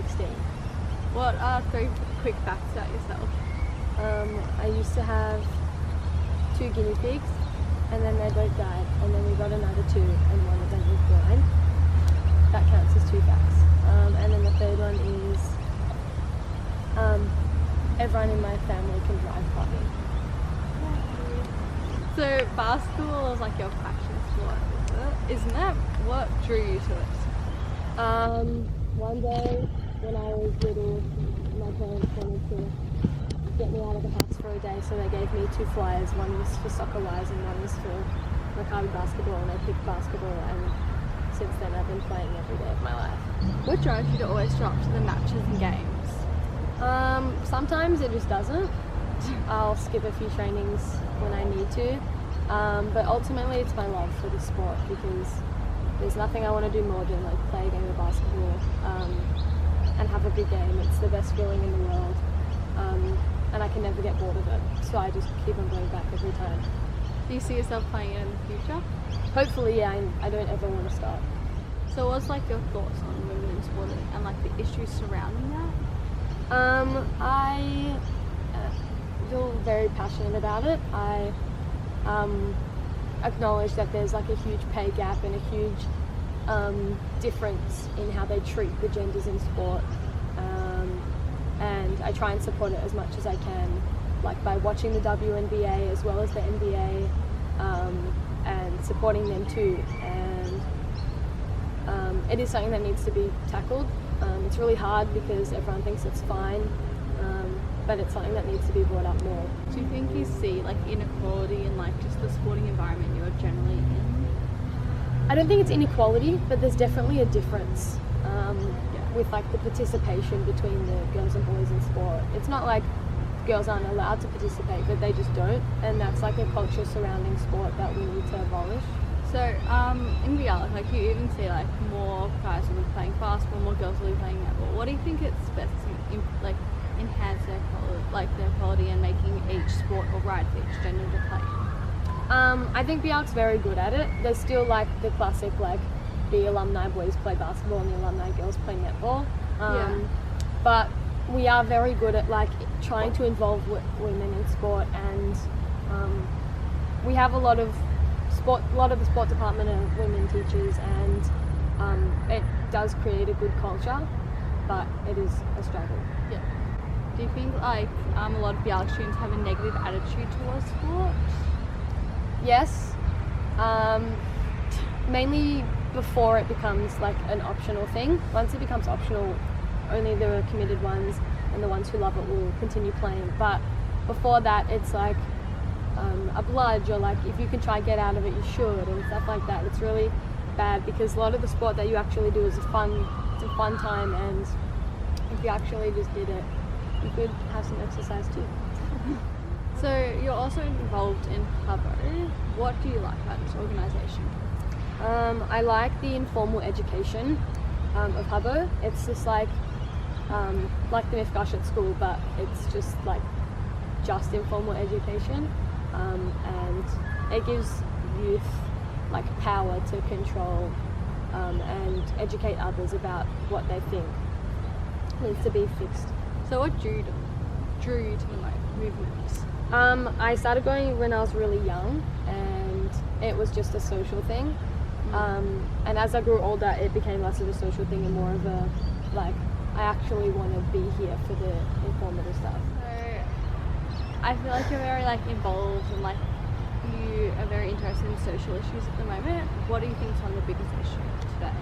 16. What are 3 quick facts about yourself? I used to have 2 guinea pigs, and then they both died, and then we got another 2, and one of them was blind. That counts as 2 facts. And then the third one is everyone in my family can drive partly. So basketball is like your passion sport, is it? Isn't that what drew you to it? One day when I was little, my parents wanted to get me out of the house for a day, so they gave me 2 flyers. One was for soccer wise and one was for Maccabi basketball, and I picked basketball, and since then I've been playing every day of my life. What drives you to always show up to the matches and games? Sometimes it just doesn't. I'll skip a few trainings when I need to, but ultimately it's my love for the sport, because there's nothing I want to do more than like play a game of basketball and have a good game. It's the best feeling in the world, and I can never get bored of it, so I just keep on going back every time. Do you see yourself playing it in the future? Hopefully, yeah. I don't ever want to stop. So what's like your thoughts on women in sport and like the issues surrounding that? I feel very passionate about it. I acknowledge that there's like a huge pay gap and a huge difference in how they treat the genders in sport, and I try and support it as much as I can, like by watching the WNBA as well as the NBA, and supporting them too. And it is something that needs to be tackled. It's really hard because everyone thinks it's fine, but it's something that needs to be brought up more. Do you think you see like inequality in like just the sporting environment you're generally in? I don't think it's inequality, but there's definitely a difference with like the participation between the girls and boys in sport. It's not like girls aren't allowed to participate, but they just don't, and that's like a culture surrounding sport that we need to abolish. So in reality, like you even see like more guys will be playing basketball, more girls will be playing netball. What do you think it's best to like enhance their quality and making each sport all right for each gender to play? I think BR's very good at it. There's still like the classic like the alumni boys play basketball and the alumni girls play netball. But we are very good at like trying to involve women in sport, and we have a lot of the sport department are women teachers, and it does create a good culture, but it is a struggle. Yeah. Do you think like a lot of BR students have a negative attitude towards sport? Yes, mainly before it becomes like an optional thing. Once it becomes optional, only the committed ones and the ones who love it will continue playing. But before that, it's like a bludge, or like if you can try and get out of it, you should, and stuff like that. It's really bad because a lot of the sport that you actually do is it's a fun time, and if you actually just did it, you could have some exercise too. So you're also involved in Hubbo. What do you like about this organisation? I like the informal education of Hubbo. It's just like the Mifgash at school, but it's just informal education, and it gives youth like power to control and educate others about what they think needs to be fixed. So what drew you to the movement? I started going when I was really young, and it was just a social thing. And as I grew older, it became less of a social thing and more of a like, I actually want to be here for the informative stuff. So I feel like you're very like involved and like you are very interested in social issues at the moment. What do you think is one of the biggest issues today?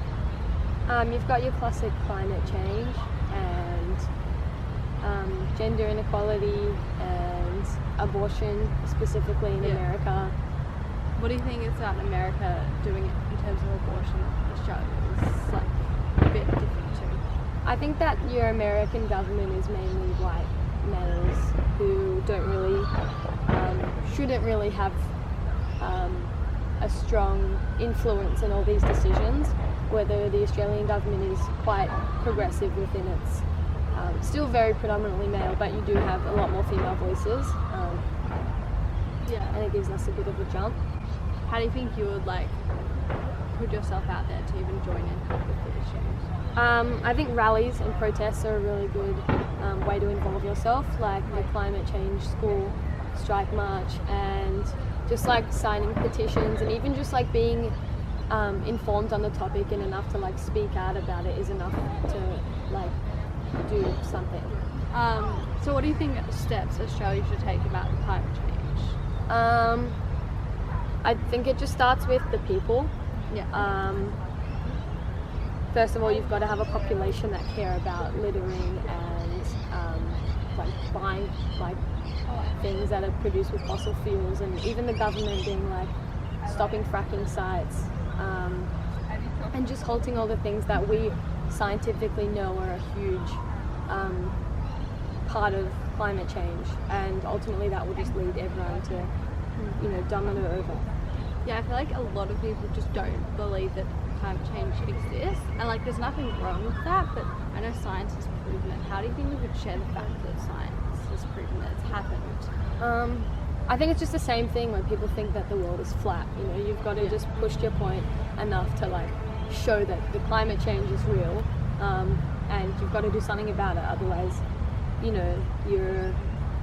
You've got your classic climate change and gender inequality and abortion, specifically in America. What do you think is about America doing it in terms of abortion that Australia is like a bit different to? I think that your American government is mainly white males who don't really, shouldn't really have a strong influence in all these decisions, whether the Australian government is quite progressive within its, still very predominantly male, but you do have a lot more female voices, and it gives us a bit of a jump. How do you think you would like put yourself out there to even join in with the issues? I think rallies and protests are a really good way to involve yourself, like the climate change school strike march, and just like signing petitions, and even just like being informed on the topic and enough to like speak out about it is enough to like do something. So what do you think steps Australia should take about climate change? I think it just starts with the people. Yeah. First of all, you've got to have a population that care about littering and like buying like things that are produced with fossil fuels, and even the government being like stopping fracking sites, and just halting all the things that we scientifically know are a huge part of climate change, and ultimately that will just lead everyone to, you know, domino over. Yeah, I feel like a lot of people just don't believe that climate change exists, and like there's nothing wrong with that, but I know science has proven it. How do you think we could share the fact that science has proven that it's happened? I think it's just the same thing when people think that the world is flat. You know, you've got to just push your point enough to like show that the climate change is real, and you've got to do something about it. Otherwise, you know, your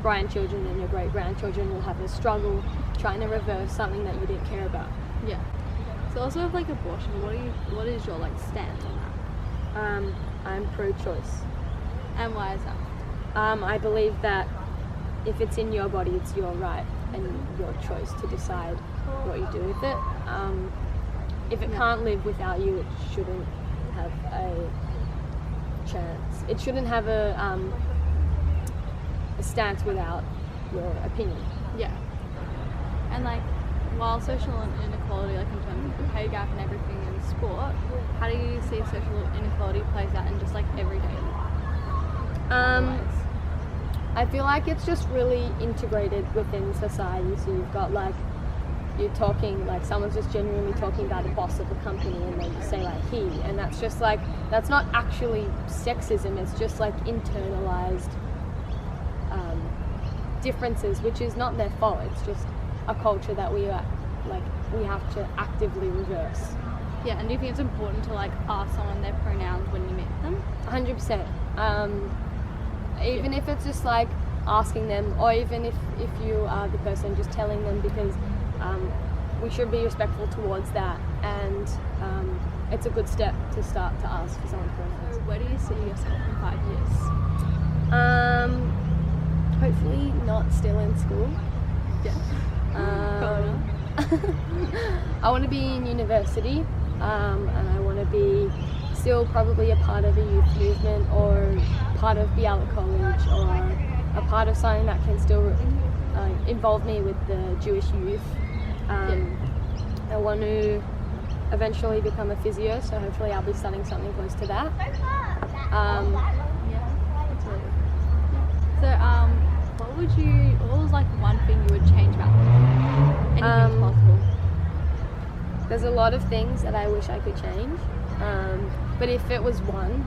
grandchildren and your great grandchildren will have a struggle trying to reverse something that you didn't care about. Yeah. So also with like abortion, what is your like stance on that? I'm pro-choice. And why is that? I believe that if it's in your body, it's your right and your choice to decide what you do with it. If it can't live without you, it shouldn't have a chance. It shouldn't have a stance without your opinion. Yeah. And like, while social inequality, like in terms of the pay gap and everything in sport, how do you see social inequality plays out in just like everyday life? I feel like it's just really integrated within society. So you've got like, you're talking like someone's just genuinely talking about the boss of the company, and they say like he, and that's just like, that's not actually sexism, it's just like internalized differences, which is not their fault. It's just a culture that we have to actively reverse. Yeah, and do you think it's important to like ask someone their pronouns when you meet them? 100%. Even if it's just like asking them, or even if you are the person, just telling them, because we should be respectful towards that, and it's a good step to start to ask for someone's pronouns. So where do you see yourself in 5 years? Hopefully not still in school. Yeah. I want to be in university, and I want to be still probably a part of a youth movement, or part of Biala College, or a part of something that can still involve me with the Jewish youth. I want to eventually become a physio, so hopefully I'll be studying something close to that. That's really good. So what was like one thing you would change about them? Anything possible? There's a lot of things that I wish I could change, but if it was one,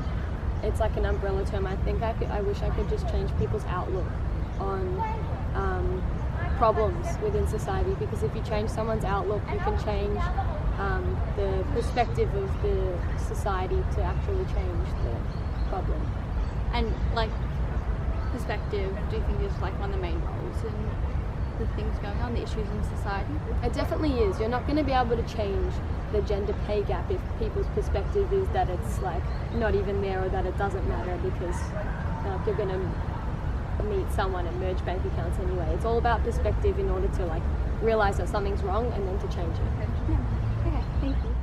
it's like an umbrella term. I think I wish I could just change people's outlook on problems within society, because if you change someone's outlook, you can change the perspective of the society to actually change the problem. And like perspective, do you think is like one of the main roles in the things going on, the issues in society? It definitely is. You're not going to be able to change the gender pay gap if people's perspective is that it's like not even there, or that it doesn't matter because you're going to meet someone and merge bank accounts anyway. It's all about perspective in order to like realize that something's wrong and then to change it. Yeah. Okay, thank you.